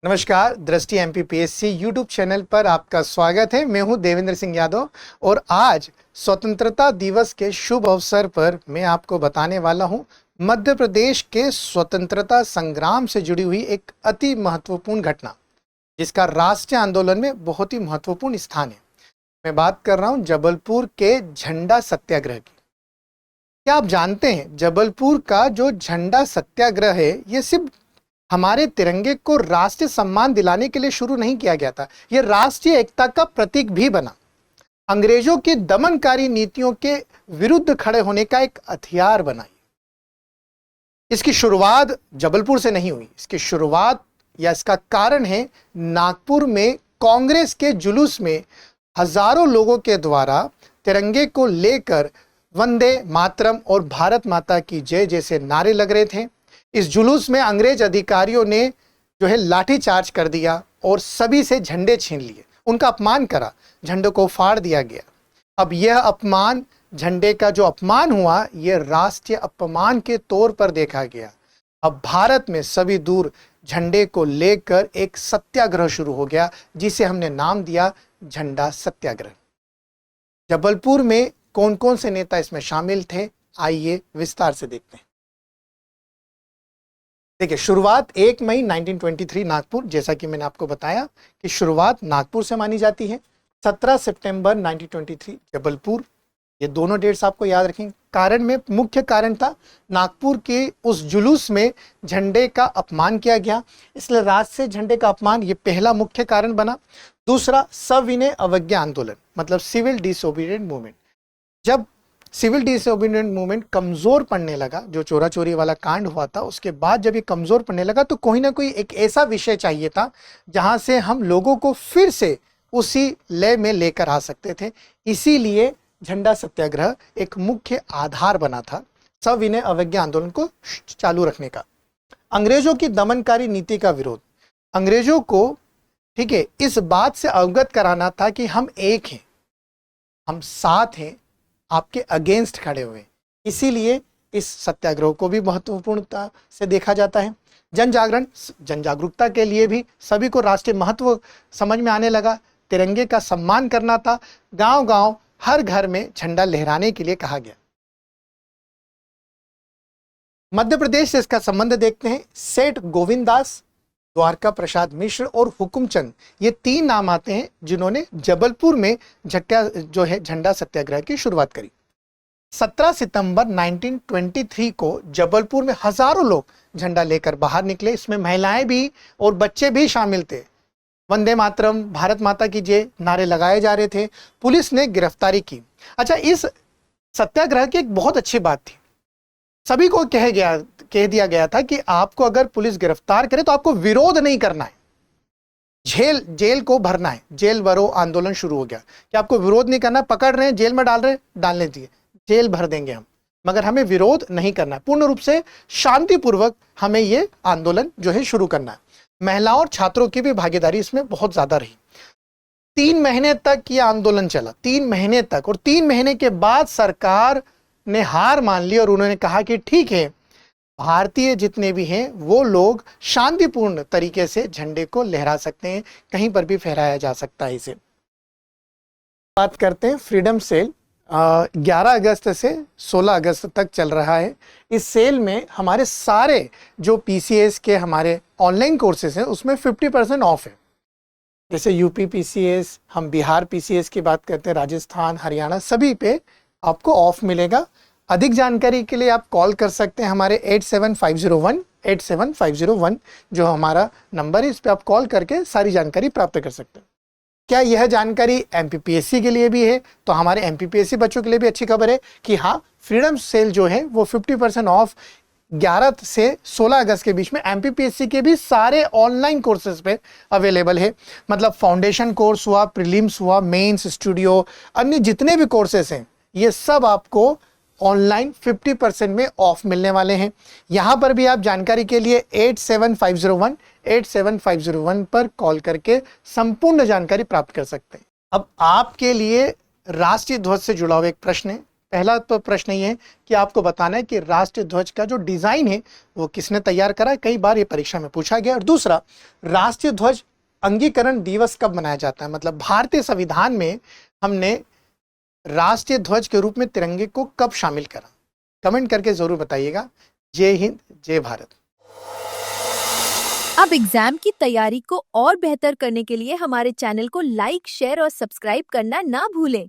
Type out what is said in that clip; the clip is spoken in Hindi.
नमस्कार, दृष्टि एमपीपीएससी यूट्यूब चैनल पर आपका स्वागत है। मैं हूं देवेंद्र सिंह यादव और आज स्वतंत्रता दिवस के शुभ अवसर पर मैं आपको बताने वाला हूं मध्य प्रदेश के स्वतंत्रता संग्राम से जुड़ी हुई एक अति महत्वपूर्ण घटना, जिसका राष्ट्रीय आंदोलन में बहुत ही महत्वपूर्ण स्थान है। मैं बात कर रहा हूं जबलपुर के झंडा सत्याग्रह की। क्या आप जानते हैं, जबलपुर का जो झंडा सत्याग्रह है, ये सिर्फ हमारे तिरंगे को राष्ट्रीय सम्मान दिलाने के लिए शुरू नहीं किया गया था, यह राष्ट्रीय एकता का प्रतीक भी बना। अंग्रेजों की दमनकारी नीतियों के विरुद्ध खड़े होने का एक हथियार बना। इसकी शुरुआत जबलपुर से नहीं हुई। इसकी शुरुआत या इसका कारण है नागपुर में कांग्रेस के जुलूस में हजारों लोगों के द्वारा तिरंगे को लेकर वंदे मातरम और भारत माता की जय जैसे नारे लग रहे थे। इस जुलूस में अंग्रेज अधिकारियों ने जो है लाठी चार्ज कर दिया और सभी से झंडे छीन लिए, उनका अपमान करा, झंडे को फाड़ दिया गया। अब यह अपमान, झंडे का जो अपमान हुआ, यह राष्ट्रीय अपमान के तौर पर देखा गया। अब भारत में सभी दूर झंडे को लेकर एक सत्याग्रह शुरू हो गया, जिसे हमने नाम दिया झंडा सत्याग्रह। जबलपुर में कौन कौन से नेता इसमें शामिल थे, आइए विस्तार से देखते हैं। देखिए, शुरुआत 1 मई 1923 नागपुर, जैसा कि मैंने आपको बताया कि शुरुआत नागपुर से मानी जाती है। 17 सितंबर 1923 जबलपुर, ये दोनों डेट्स आपको याद रखेंगे। कारण में मुख्य कारण था नागपुर के उस जुलूस में झंडे का अपमान किया गया, इसलिए राज से झंडे का अपमान, ये पहला मुख्य कारण बना। दूसरा, सविनय अवज्ञा आंदोलन, मतलब सिविल डिसोबीडिएंट मूवमेंट। जब सिविल डिसोबीडिएंट मूवमेंट कमजोर पड़ने लगा, जो चोरा चोरी वाला कांड हुआ था, उसके बाद जब ये कमजोर पड़ने लगा तो कोई ना कोई एक ऐसा विषय चाहिए था जहां से हम लोगों को फिर से उसी लय में लेकर आ सकते थे। इसीलिए झंडा सत्याग्रह एक मुख्य आधार बना था सविनय अवज्ञा आंदोलन को चालू रखने का। अंग्रेजों की दमनकारी नीति का विरोध, अंग्रेजों को, ठीक है, इस बात से अवगत कराना था कि हम एक हैं, हम साथ हैं, आपके अगेंस्ट खड़े हुए। इसीलिए इस सत्याग्रह को भी महत्वपूर्णता से देखा जाता है। जन जागरण, जन जागरूकता के लिए भी सभी को राष्ट्रीय महत्व समझ में आने लगा। तिरंगे का सम्मान करना था। गांव-गांव, हर घर में झंडा लहराने के लिए कहा गया। मध्य प्रदेश से इसका संबंध देखते हैं। सेठ गोविंद दास, द्वारका प्रसाद मिश्र और हुकुमचंद, ये 3 नाम आते हैं जिन्होंने जबलपुर में झंडा सत्याग्रह की शुरुआत करी। 17 सितंबर 1923 को जबलपुर में हजारों लोग झंडा लेकर बाहर निकले। इसमें महिलाएं भी और बच्चे भी शामिल थे। वंदे मातरम, भारत माता की जय नारे लगाए जा रहे थे। पुलिस ने गिरफ्तारी की। अच्छा, इस सत्याग्रह की एक बहुत अच्छी बात थी, सभी को कह दिया गया था कि आपको अगर पुलिस गिरफ्तार करे तो आपको विरोध नहीं करना है, जेल को भरना है। जेल भरो आंदोलन शुरू हो गया कि आपको विरोध नहीं करना, पकड़ रहे हैं, जेल में डाल रहे हैं, डालने दिए, जेल भर देंगे हम, मगर हमें विरोध नहीं करना है। पूर्ण रूप से शांतिपूर्वक हमें ये आंदोलन जो है शुरू करना है। महिलाओं और छात्रों की भी भागीदारी इसमें बहुत ज्यादा रही। 3 महीने तक ये आंदोलन चला, 3 महीने तक। और 3 महीने के बाद सरकार ने हार मान ली और उन्होंने कहा कि ठीक है, भारतीय जितने भी हैं वो लोग शांतिपूर्ण तरीके से झंडे को लहरा सकते हैं, कहीं पर भी फहराया जा सकता है इसे। बात करते हैं फ्रीडम सेल। 11 अगस्त से 16 अगस्त तक चल रहा है। इस सेल में हमारे सारे जो पीसीएस के हमारे ऑनलाइन कोर्सेज हैं उसमें 50% ऑफ है। जैसे यूपी पीसीएस, हम बिहार पीसीएस की बात करते हैं, राजस्थान, हरियाणा, सभी पे आपको ऑफ मिलेगा। अधिक जानकारी के लिए आप कॉल कर सकते हैं हमारे 8750187501 जो हमारा नंबर है, इस पर आप कॉल करके सारी जानकारी प्राप्त कर सकते हैं। क्या यह जानकारी एमपीपीएससी के लिए भी है? तो हमारे एमपीपीएससी बच्चों के लिए भी अच्छी खबर है कि हाँ, फ्रीडम सेल जो है वो 50% ऑफ 11 से 16 अगस्त के बीच में एमपीपीएससी के भी सारे ऑनलाइन कोर्सेज पे अवेलेबल है। मतलब फाउंडेशन कोर्स हुआ, प्रीलिम्स हुआ, मेंस, स्टूडियो, अन्य जितने भी कोर्सेज हैं, ये सब आपको ऑनलाइन 50% में ऑफ मिलने वाले हैं। यहाँ पर भी आप जानकारी के लिए 8750187501 पर कॉल करके संपूर्ण जानकारी प्राप्त कर सकते हैं। अब आपके लिए राष्ट्रीय ध्वज से जुड़ा हुआ एक प्रश्न है पहला तो प्रश्न ये है कि आपको बताना है कि राष्ट्रीय ध्वज का जो डिजाइन है वो किसने तैयार करा है, कई बार ये परीक्षा में पूछा गया। और दूसरा, राष्ट्रीय ध्वज अंगीकरण दिवस कब मनाया जाता है, मतलब भारतीय संविधान में हमने राष्ट्रीय ध्वज के रूप में तिरंगे को कब शामिल करा। कमेंट करके जरूर बताइएगा। जय हिंद, जय भारत। अब एग्जाम की तैयारी को और बेहतर करने के लिए हमारे चैनल को लाइक, शेयर और सब्सक्राइब करना ना भूलें।